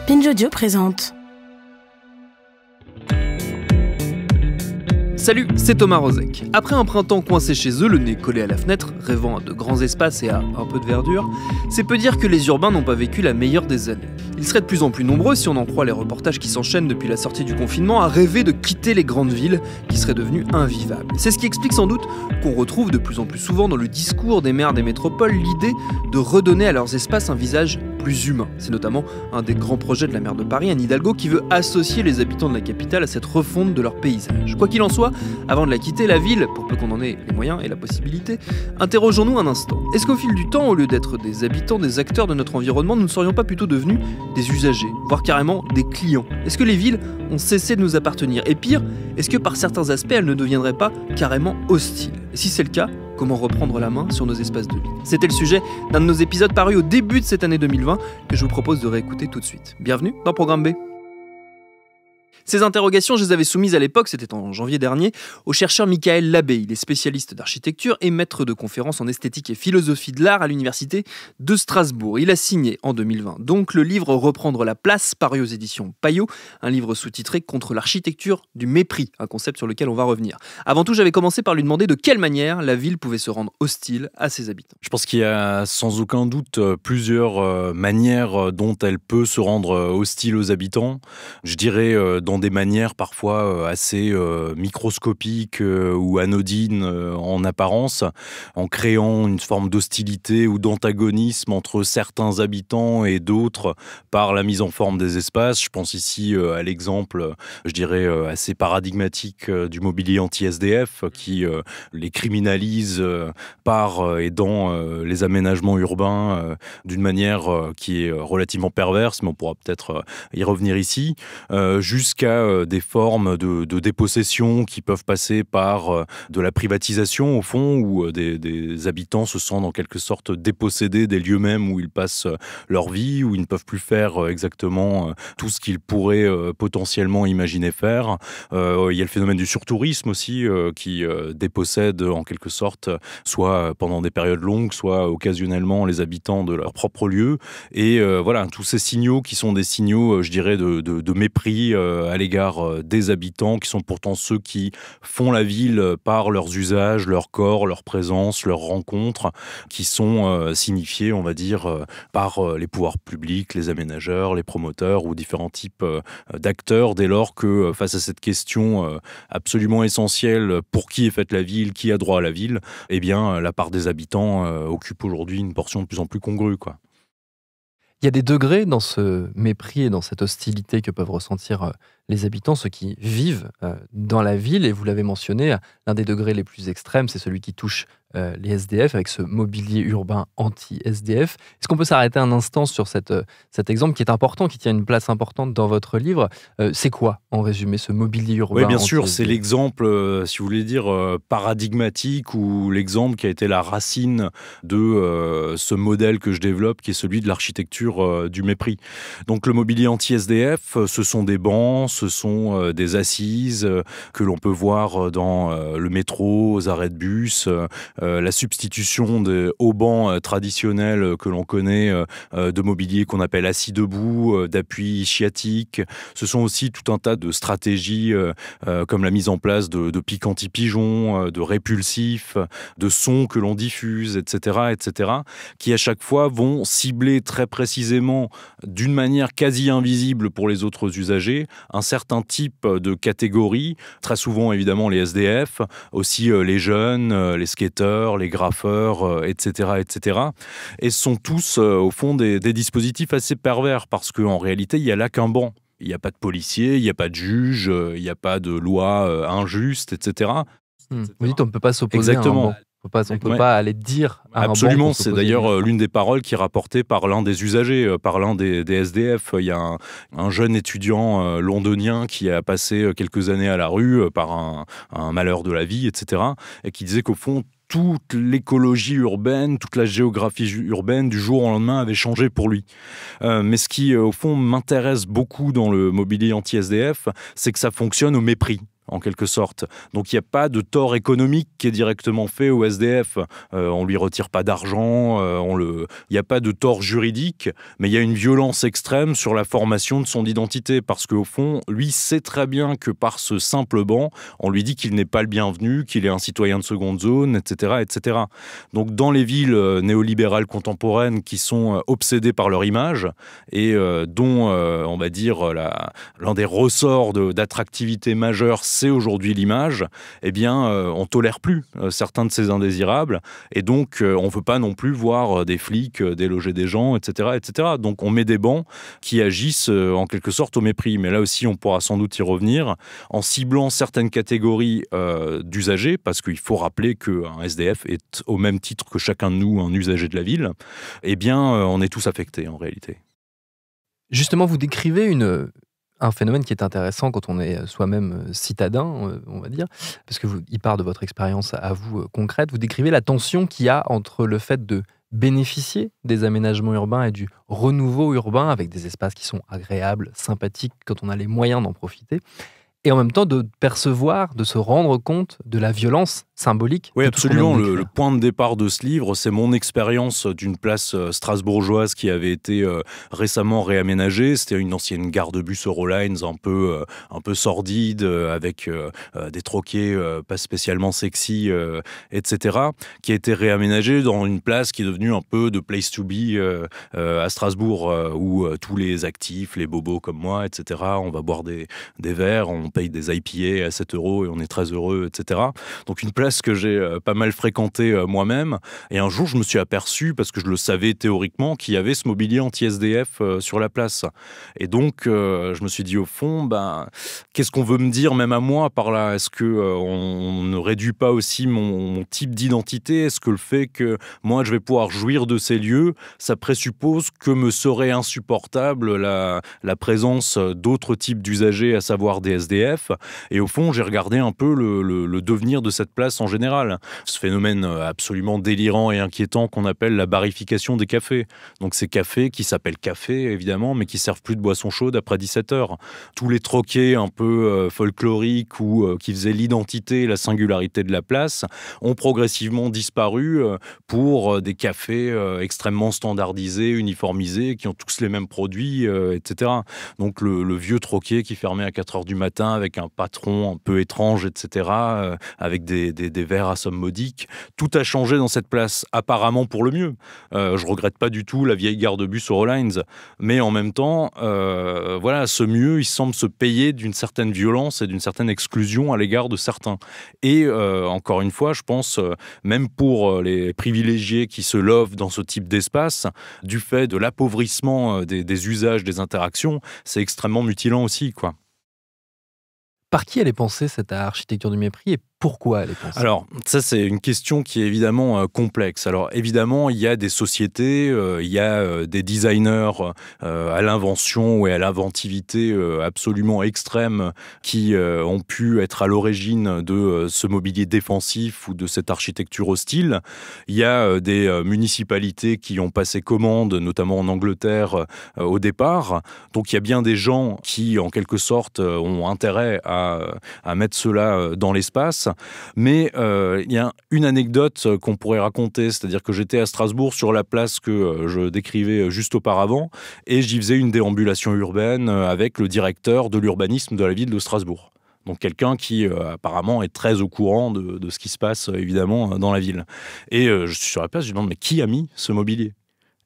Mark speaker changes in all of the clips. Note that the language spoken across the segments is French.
Speaker 1: Binge Audio présente.
Speaker 2: Salut, c'est Thomas Rozek. Après un printemps coincé chez eux, le nez collé à la fenêtre, rêvant à de grands espaces et à un peu de verdure, c'est peu dire que les urbains n'ont pas vécu la meilleure des années. Ils seraient de plus en plus nombreux, si on en croit les reportages qui s'enchaînent depuis la sortie du confinement, à rêver de quitter les grandes villes qui seraient devenues invivables. C'est ce qui explique sans doute qu'on retrouve de plus en plus souvent dans le discours des maires des métropoles l'idée de redonner à leurs espaces un visage plus humain. C'est notamment un des grands projets de la maire de Paris, Anne Hidalgo, qui veut associer les habitants de la capitale à cette refonte de leur paysage. Quoi qu'il en soit, avant de la quitter, la ville, pour peu qu'on en ait les moyens et la possibilité, interrogeons-nous un instant. Est-ce qu'au fil du temps, au lieu d'être des habitants, des acteurs de notre environnement, nous ne serions pas plutôt devenus des usagers, voire carrément des clients? Est-ce que les villes ont cessé de nous appartenir? Et pire, est-ce que par certains aspects, elles ne deviendraient pas carrément hostiles? Et si c'est le cas, comment reprendre la main sur nos espaces de vie? C'était le sujet d'un de nos épisodes parus au début de cette année 2020 que je vous propose de réécouter tout de suite. Bienvenue dans Programme B. Ces interrogations, je les avais soumises à l'époque, c'était en janvier dernier, au chercheur Michael Labbé. Il est spécialiste d'architecture et maître de conférences en esthétique et philosophie de l'art à l'université de Strasbourg. Il a signé en 2020 donc le livre Reprendre la place, paru aux éditions Payot, un livre sous-titré Contre l'architecture du mépris, un concept sur lequel on va revenir. Avant tout, j'avais commencé par lui demander de quelle manière la ville pouvait se rendre hostile à ses habitants.
Speaker 3: Je pense qu'il y a sans aucun doute plusieurs manières dont elle peut se rendre hostile aux habitants. Je dirais dans des manières parfois assez microscopiques ou anodines en apparence, en créant une forme d'hostilité ou d'antagonisme entre certains habitants et d'autres par la mise en forme des espaces. Je pense ici à l'exemple, je dirais, assez paradigmatique du mobilier anti-SDF qui les criminalise par et dans les aménagements urbains d'une manière qui est relativement perverse, mais on pourra peut-être y revenir ici, jusqu'à des formes de dépossession qui peuvent passer par de la privatisation au fond, où des habitants se sentent en quelque sorte dépossédés des lieux mêmes où ils passent leur vie, où ils ne peuvent plus faire exactement tout ce qu'ils pourraient potentiellement imaginer faire. Il y a le phénomène du surtourisme aussi qui dépossède en quelque sorte, soit pendant des périodes longues, soit occasionnellement les habitants de leur propre lieu. Et voilà, tous ces signaux qui sont des signaux, je dirais, de mépris à l'égard des habitants, qui sont pourtant ceux qui font la ville par leurs usages, leur corps, leur présence, leurs rencontres, qui sont signifiés, on va dire, par les pouvoirs publics, les aménageurs, les promoteurs ou différents types d'acteurs, dès lors que face à cette question absolument essentielle, pour qui est faite la ville, qui a droit à la ville, eh bien, la part des habitants occupe aujourd'hui une portion de plus en plus congrue, quoi.
Speaker 2: Il y a des degrés dans ce mépris et dans cette hostilité que peuvent ressentir les habitants, ceux qui vivent dans la ville. Et vous l'avez mentionné, l'un des degrés les plus extrêmes, c'est celui qui touche les SDF, avec ce mobilier urbain anti-SDF. Est-ce qu'on peut s'arrêter un instant sur cet exemple qui est important, qui tient une place importante dans votre livre? C'est quoi, en résumé, ce mobilier urbain?
Speaker 3: Oui, bien sûr,
Speaker 2: anti-SDF?
Speaker 3: c'est l'exemple, si vous voulez dire, paradigmatique, ou l'exemple qui a été la racine de ce modèle que je développe, qui est celui de l'architecture du mépris. Donc le mobilier anti-SDF, ce sont des bancs, ce sont des assises que l'on peut voir dans le métro, aux arrêts de bus, la substitution des hauts bancs traditionnels que l'on connaît, de mobilier qu'on appelle assis debout, d'appui sciatique. Ce sont aussi tout un tas de stratégies comme la mise en place de pics anti-pigeons, de répulsifs, de sons que l'on diffuse, etc., qui à chaque fois vont cibler très précisément, d'une manière quasi invisible pour les autres usagers, un certain type de catégorie, très souvent évidemment les SDF, aussi les jeunes, les skateurs, les graffeurs, etc. Et ce sont tous au fond des dispositifs assez pervers, parce qu'en réalité il n'y a là qu'un banc. Il n'y a pas de policier, il n'y a pas de juge, il n'y a pas de loi injuste, etc.
Speaker 2: Vous dites on ne peut pas s'opposer
Speaker 3: Exactement.
Speaker 2: à un banc. On ne peut pas aller dire à
Speaker 3: Absolument,
Speaker 2: un banc.
Speaker 3: c'est d'ailleurs l'une des paroles qui est rapportée par l'un des usagers, par l'un des SDF. Il y a un jeune étudiant londonien qui a passé quelques années à la rue par un malheur de la vie, etc. Et qui disait qu'au fond, toute l'écologie urbaine, toute la géographie urbaine du jour au lendemain avait changé pour lui. Mais ce qui, au fond, m'intéresse beaucoup dans le mobilier anti-SDF, c'est que ça fonctionne au mépris. en quelque sorte. Donc il n'y a pas de tort économique qui est directement fait au SDF. On ne lui retire pas d'argent, il n'y a pas de tort juridique, mais il y a une violence extrême sur la formation de son identité, parce qu'au fond, lui sait très bien que par ce simple banc, on lui dit qu'il n'est pas le bienvenu, qu'il est un citoyen de seconde zone, etc., etc. Donc dans les villes néolibérales contemporaines qui sont obsédées par leur image et dont, on va dire, l'un des ressorts d'attractivité majeure, c'est aujourd'hui l'image, eh bien, on ne tolère plus certains de ces indésirables, et donc on ne veut pas non plus voir des flics déloger des gens, etc., etc. Donc on met des bancs qui agissent en quelque sorte au mépris. Mais là aussi, on pourra sans doute y revenir, en ciblant certaines catégories d'usagers, parce qu'il faut rappeler qu'un SDF est au même titre que chacun de nous un usager de la ville, eh bien, on est tous affectés en réalité.
Speaker 2: Justement, vous décrivez un phénomène qui est intéressant quand on est soi-même citadin, on va dire, parce qu'il part de votre expérience à vous concrète. Vous décrivez la tension qu'il y a entre le fait de bénéficier des aménagements urbains et du renouveau urbain, avec des espaces qui sont agréables, sympathiques, quand on a les moyens d'en profiter, et en même temps de percevoir, de se rendre compte de la violence symbolique.
Speaker 3: Oui, absolument. Le point de départ de ce livre, c'est mon expérience d'une place strasbourgeoise qui avait été récemment réaménagée. C'était une ancienne gare de bus Eurolines un peu sordide, avec des troquets pas spécialement sexy, etc., qui a été réaménagée dans une place qui est devenue un peu de place to be à Strasbourg, où tous les actifs, les bobos comme moi, etc., on va boire des verres, on paye des IPA à 7 € et on est très heureux, etc. Donc une place que j'ai pas mal fréquentée moi-même. Et un jour, je me suis aperçu, parce que je le savais théoriquement, qu'il y avait ce mobilier anti-SDF sur la place. Et donc, je me suis dit, au fond, qu'est-ce qu'on veut me dire, même à moi, par là? Est-ce qu'on ne réduit pas aussi mon type d'identité? Est-ce que le fait que moi, je vais pouvoir jouir de ces lieux, ça présuppose que me serait insupportable la présence d'autres types d'usagers, à savoir des SDF? Et au fond, j'ai regardé un peu le devenir de cette place en général. Ce phénomène absolument délirant et inquiétant qu'on appelle la barification des cafés. Donc ces cafés qui s'appellent cafés, évidemment, mais qui servent plus de boissons chaudes après 17 heures. Tous les troquets un peu folkloriques ou qui faisaient l'identité et la singularité de la place ont progressivement disparu pour des cafés extrêmement standardisés, uniformisés, qui ont tous les mêmes produits, etc. Donc le vieux troquet qui fermait à 4 heures du matin avec un patron un peu étrange, etc., avec des verres à somme modique. Tout a changé dans cette place, apparemment pour le mieux. Je regrette pas du tout la vieille gare de bus Eurolines, mais en même temps, voilà, ce mieux, il semble se payer d'une certaine violence et d'une certaine exclusion à l'égard de certains. Et encore une fois, je pense, même pour les privilégiés qui se lovent dans ce type d'espace, du fait de l'appauvrissement des usages, des interactions, c'est extrêmement mutilant aussi, quoi.
Speaker 2: Par qui elle est pensée, cette architecture du mépris, et pourquoi elle est pensée?
Speaker 3: Alors, ça, c'est une question qui est évidemment complexe. Alors, évidemment, il y a des sociétés, il y a des designers à l'invention et à l'inventivité absolument extrême qui ont pu être à l'origine de ce mobilier défensif ou de cette architecture hostile. Il y a des municipalités qui ont passé commande, notamment en Angleterre, au départ. Donc, il y a bien des gens qui, en quelque sorte, ont intérêt à mettre cela dans l'espace. Mais il y a une anecdote qu'on pourrait raconter, c'est-à-dire que j'étais à Strasbourg sur la place que je décrivais juste auparavant, et j'y faisais une déambulation urbaine avec le directeur de l'urbanisme de la ville de Strasbourg. Donc quelqu'un qui apparemment est très au courant de ce qui se passe évidemment dans la ville. Et je suis sur la place, je lui demande, mais qui a mis ce mobilier?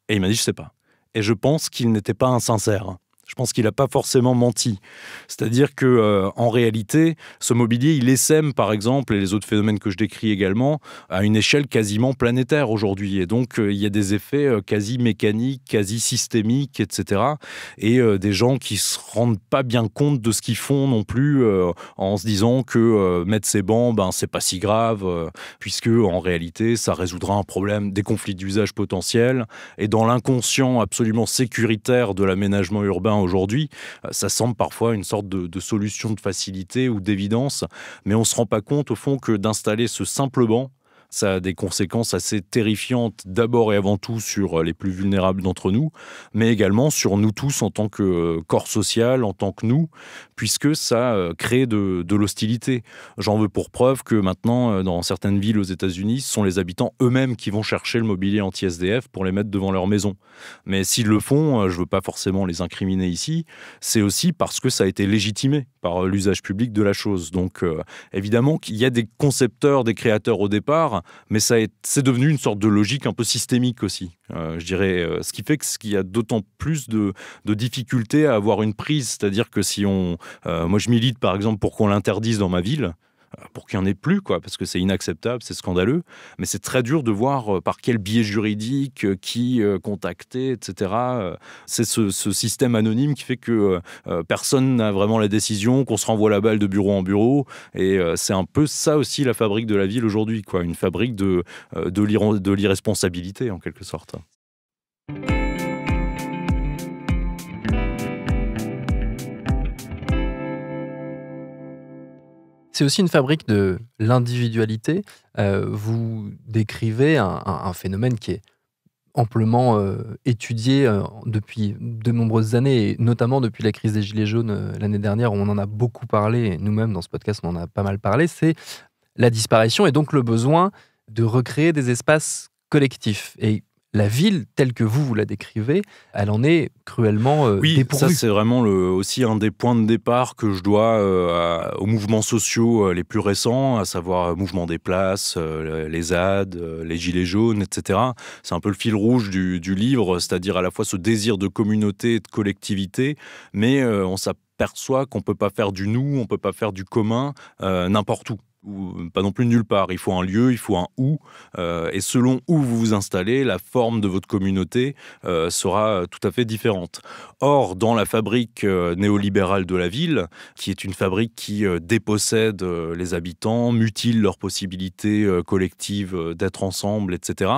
Speaker 3: Et il m'a dit, je sais pas. Et je pense qu'il n'était pas insincère. Je pense qu'il n'a pas forcément menti. C'est-à-dire que, en réalité, ce mobilier, il essaime, par exemple, et les autres phénomènes que je décris également, à une échelle quasiment planétaire aujourd'hui. Et donc, il y a des effets quasi mécaniques, quasi systémiques, etc. Et des gens qui se rendent pas bien compte de ce qu'ils font non plus, en se disant que mettre ces bancs, c'est pas si grave, puisque en réalité, ça résoudra un problème, des conflits d'usage potentiels. Et dans l'inconscient absolument sécuritaire de l'aménagement urbain aujourd'hui, ça semble parfois une sorte de solution de facilité ou d'évidence, mais on ne se rend pas compte au fond que d'installer ce simple banc Ça a des conséquences assez terrifiantes, d'abord et avant tout sur les plus vulnérables d'entre nous, mais également sur nous tous en tant que corps social, en tant que nous, puisque ça crée de l'hostilité. J'en veux pour preuve que maintenant, dans certaines villes aux États-Unis, ce sont les habitants eux-mêmes qui vont chercher le mobilier anti-SDF pour les mettre devant leur maison. Mais s'ils le font, je ne veux pas forcément les incriminer ici, c'est aussi parce que ça a été légitimé par l'usage public de la chose. Donc évidemment qu'il y a des concepteurs, des créateurs au départ, mais c'est devenu une sorte de logique un peu systémique aussi, je dirais. Ce qui fait qu'il y a d'autant plus de difficultés à avoir une prise. C'est-à-dire que si moi je milite par exemple pour qu'on l'interdise dans ma ville, pour qu'il n'y en ait plus, quoi, parce que c'est inacceptable, c'est scandaleux, mais c'est très dur de voir par quel biais juridique, qui contacter, etc. C'est ce système anonyme qui fait que personne n'a vraiment la décision, qu'on se renvoie la balle de bureau en bureau, et c'est un peu ça aussi la fabrique de la ville aujourd'hui, quoi, une fabrique de l'irresponsabilité en quelque sorte.
Speaker 2: C'est aussi une fabrique de l'individualité. Vous décrivez un phénomène qui est amplement étudié depuis de nombreuses années, et notamment depuis la crise des Gilets jaunes l'année dernière, où on en a beaucoup parlé, et nous-mêmes dans ce podcast on en a pas mal parlé, c'est la disparition et donc le besoin de recréer des espaces collectifs. Et la ville, telle que vous la décrivez, elle en est cruellement dépourvue.
Speaker 3: Ça c'est vraiment aussi un des points de départ que je dois aux mouvements sociaux les plus récents, à savoir le mouvement des places, les ZAD, les Gilets jaunes, etc. C'est un peu le fil rouge du livre, c'est-à-dire à la fois ce désir de communauté et de collectivité, mais on s'aperçoit qu'on ne peut pas faire du nous, on ne peut pas faire du commun n'importe où. Ou pas non plus nulle part. Il faut un lieu, il faut un où, et selon où vous vous installez, la forme de votre communauté sera tout à fait différente. Or, dans la fabrique néolibérale de la ville, qui est une fabrique qui dépossède les habitants, mutile leurs possibilités collectives d'être ensemble, etc.,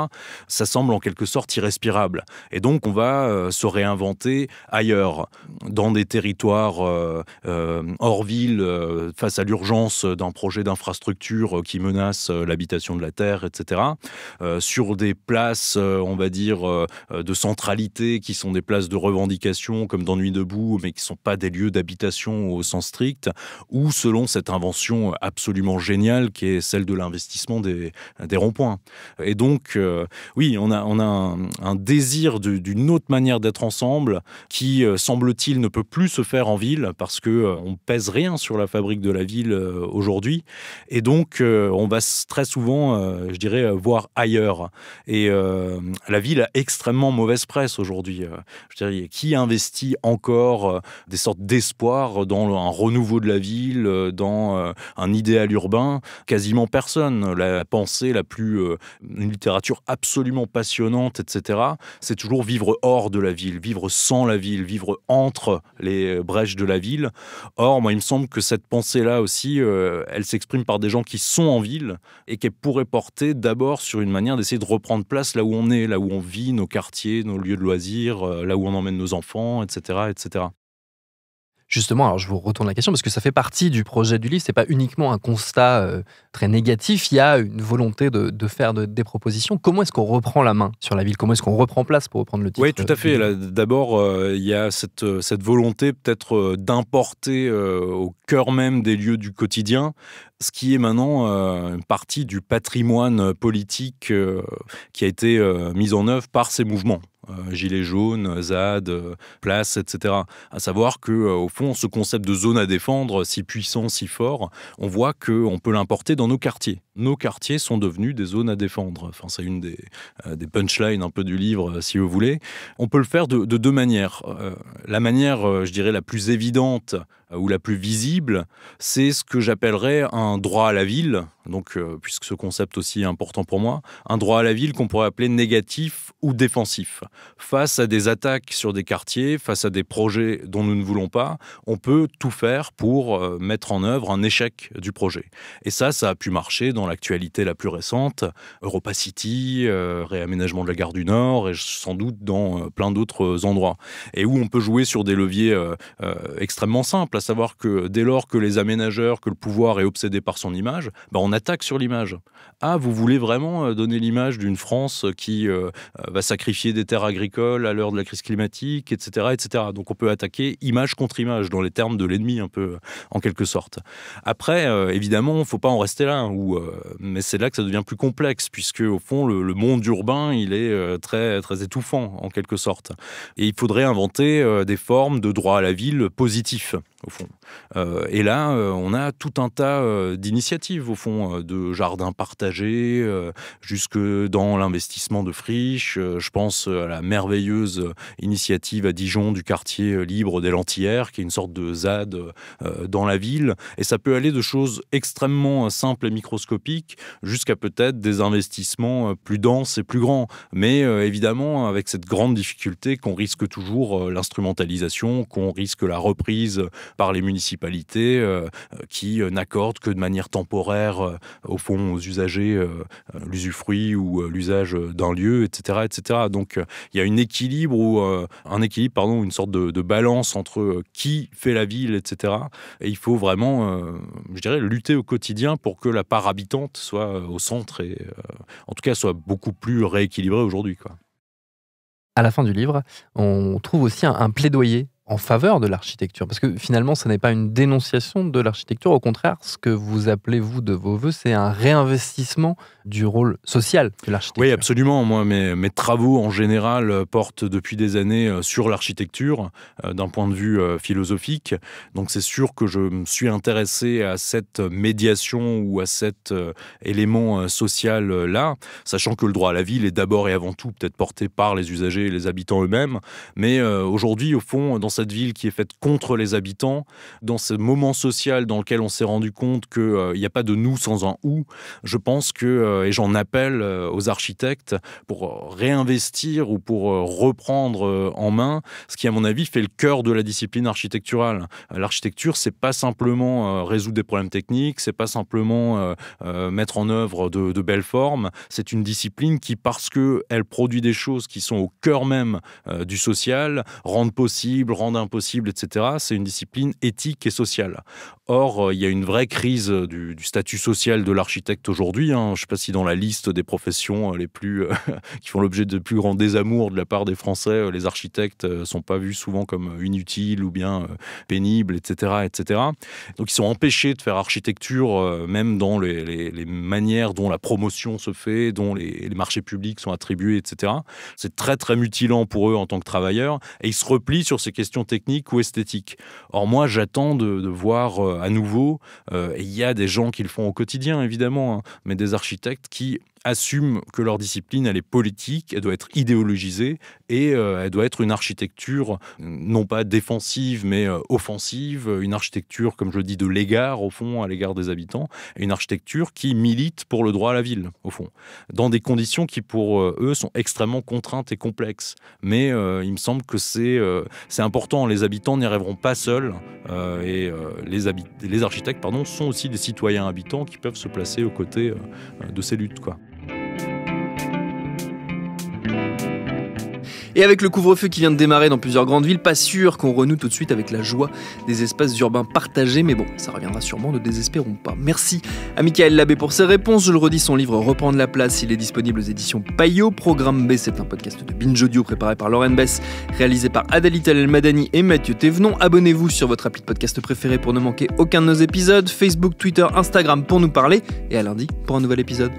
Speaker 3: ça semble en quelque sorte irrespirable. Et donc, on va se réinventer ailleurs, dans des territoires hors ville, face à l'urgence d'un projet d'infrastructure qui menacent l'habitation de la terre, etc. Sur des places, on va dire, de centralité, qui sont des places de revendication, comme dans Nuit debout, mais qui ne sont pas des lieux d'habitation au sens strict, ou selon cette invention absolument géniale qui est celle de l'investissement des ronds-points. Et donc, oui, on a un désir d'une autre manière d'être ensemble qui, semble-t-il, ne peut plus se faire en ville parce qu'on ne pèse rien sur la fabrique de la ville aujourd'hui. Et donc, on va très souvent, je dirais, voir ailleurs. Et la ville a extrêmement mauvaise presse aujourd'hui. Je dirais, qui investit encore des sortes d'espoir dans un renouveau de la ville, dans un idéal urbain? Quasiment personne. La pensée la plus... une littérature absolument passionnante, etc., c'est toujours vivre hors de la ville, vivre sans la ville, vivre entre les brèches de la ville. Or, moi, il me semble que cette pensée-là aussi, elle s'exprime par des gens qui sont en ville et qu'elle pourrait porter d'abord sur une manière d'essayer de reprendre place là où on est, là où on vit, nos quartiers, nos lieux de loisirs, là où on emmène nos enfants, etc., etc.
Speaker 2: Justement, alors je vous retourne la question parce que ça fait partie du projet du livre. C'est pas uniquement un constat très négatif. Il y a une volonté de faire des propositions. Comment est-ce qu'on reprend la main sur la ville? Comment est-ce qu'on reprend place, pour reprendre le titre?
Speaker 3: Oui, tout à fait. Là, d'abord, il y a cette volonté peut-être d'importer au cœur même des lieux du quotidien ce qui est maintenant une partie du patrimoine politique qui a été mis en œuvre par ces mouvements. Gilets jaunes, ZAD, Place, etc. À savoir qu'au fond, ce concept de zone à défendre, si puissant, si fort, on voit qu'on peut l'importer dans nos quartiers. Nos quartiers sont devenus des zones à défendre. Enfin, c'est une des punchlines un peu du livre, si vous voulez. On peut le faire de deux manières. La manière, je dirais, la plus évidente ou la plus visible, c'est ce que j'appellerais un droit à la ville. Donc, puisque ce concept aussi est important pour moi, un droit à la ville qu'on pourrait appeler négatif ou défensif. Face à des attaques sur des quartiers, face à des projets dont nous ne voulons pas, on peut tout faire pour mettre en œuvre un échec du projet. Et ça a pu marcher dans dans l'actualité la plus récente, Europa City, réaménagement de la gare du Nord, et sans doute dans plein d'autres endroits. Et où on peut jouer sur des leviers extrêmement simples, à savoir que dès lors que les aménageurs, que le pouvoir est obsédé par son image, on attaque sur l'image. Ah, vous voulez vraiment donner l'image d'une France qui va sacrifier des terres agricoles à l'heure de la crise climatique, etc., etc. Donc on peut attaquer image contre image, dans les termes de l'ennemi, un peu, en quelque sorte. Après, évidemment, il ne faut pas en rester là, mais c'est là que ça devient plus complexe, puisque au fond, le monde urbain, il est très, très étouffant, en quelque sorte. Et il faudrait inventer des formes de droit à la ville positifs, au fond. Et là, on a tout un tas d'initiatives, au fond, de jardins partagés, jusque dans l'investissement de friches. Je pense à la merveilleuse initiative à Dijon du quartier libre des Lentillères, qui est une sorte de ZAD dans la ville. Et ça peut aller de choses extrêmement simples et microscopiques jusqu'à peut-être des investissements plus denses et plus grands. Mais évidemment, avec cette grande difficulté qu'on risque toujours l'instrumentalisation, qu'on risque la reprise par les municipalités qui n'accordent que de manière temporaire, au fond, aux usagers l'usufruit ou l'usage d'un lieu, etc., etc. Donc, il y a un équilibre, une sorte de balance entre qui fait la ville, etc. Et il faut vraiment, je dirais, lutter au quotidien pour que la part habitante soit au centre et, en tout cas, soit beaucoup plus rééquilibrée aujourd'hui, quoi.
Speaker 2: À la fin du livre, on trouve aussi un plaidoyer en faveur de l'architecture, parce que finalement, ce n'est pas une dénonciation de l'architecture, au contraire, ce que vous appelez, vous, de vos voeux, c'est un réinvestissement du rôle social de l'architecture.
Speaker 3: Oui, absolument. Moi, mes travaux, en général, portent depuis des années sur l'architecture, d'un point de vue philosophique. Donc, c'est sûr que je me suis intéressé à cette médiation ou à cet élément social-là, sachant que le droit à la ville est d'abord et avant tout peut-être porté par les usagers et les habitants eux-mêmes. Mais aujourd'hui, au fond, dans cette ville qui est faite contre les habitants, dans ce moment social dans lequel on s'est rendu compte qu'il n'y a pas de nous sans un ou, je pense que, et j'en appelle aux architectes, pour réinvestir ou pour reprendre en main ce qui, à mon avis, fait le cœur de la discipline architecturale. L'architecture, c'est pas simplement résoudre des problèmes techniques, c'est pas simplement mettre en œuvre de belles formes, c'est une discipline qui, parce qu'elle produit des choses qui sont au cœur même du social, rendent possible, rendent impossible, etc. C'est une discipline éthique et sociale. Or, il y a une vraie crise du statut social de l'architecte aujourd'hui. Je ne sais pas si dans la liste des professions les plus qui font l'objet de plus grands désamours de la part des Français, les architectes ne sont pas vus souvent comme inutiles ou bien pénibles, etc., etc. Donc, ils sont empêchés de faire architecture, même dans les manières dont la promotion se fait, dont les marchés publics sont attribués, etc. C'est très, très mutilant pour eux en tant que travailleurs, et ils se replient sur ces questions techniques ou esthétiques. Or, moi, j'attends de voir à nouveau, et il y a des gens qui le font au quotidien, évidemment, mais des architectes qui assument que leur discipline, elle est politique, elle doit être idéologisée, et elle doit être une architecture non pas défensive, mais offensive, une architecture, comme je le dis, de l'égard, au fond, à l'égard des habitants, et une architecture qui milite pour le droit à la ville, au fond, dans des conditions qui, pour eux, sont extrêmement contraintes et complexes. Mais il me semble que c'est important. Les habitants n'y arriveront pas seuls, et les architectes, sont aussi des citoyens habitants qui peuvent se placer aux côtés de ces luttes, quoi.
Speaker 2: Et avec le couvre-feu qui vient de démarrer dans plusieurs grandes villes, pas sûr qu'on renoue tout de suite avec la joie des espaces urbains partagés, mais bon, ça reviendra sûrement, ne désespérons pas. Merci à Michael Labbé pour ses réponses. Je le redis, son livre Reprendre la place, il est disponible aux éditions Payot. Programme B, c'est un podcast de Binge Audio préparé par Lauren Bess, réalisé par Adalit El-Madani et Mathieu Thévenon. Abonnez-vous sur votre appli de podcast préféré pour ne manquer aucun de nos épisodes. Facebook, Twitter, Instagram pour nous parler. Et à lundi pour un nouvel épisode.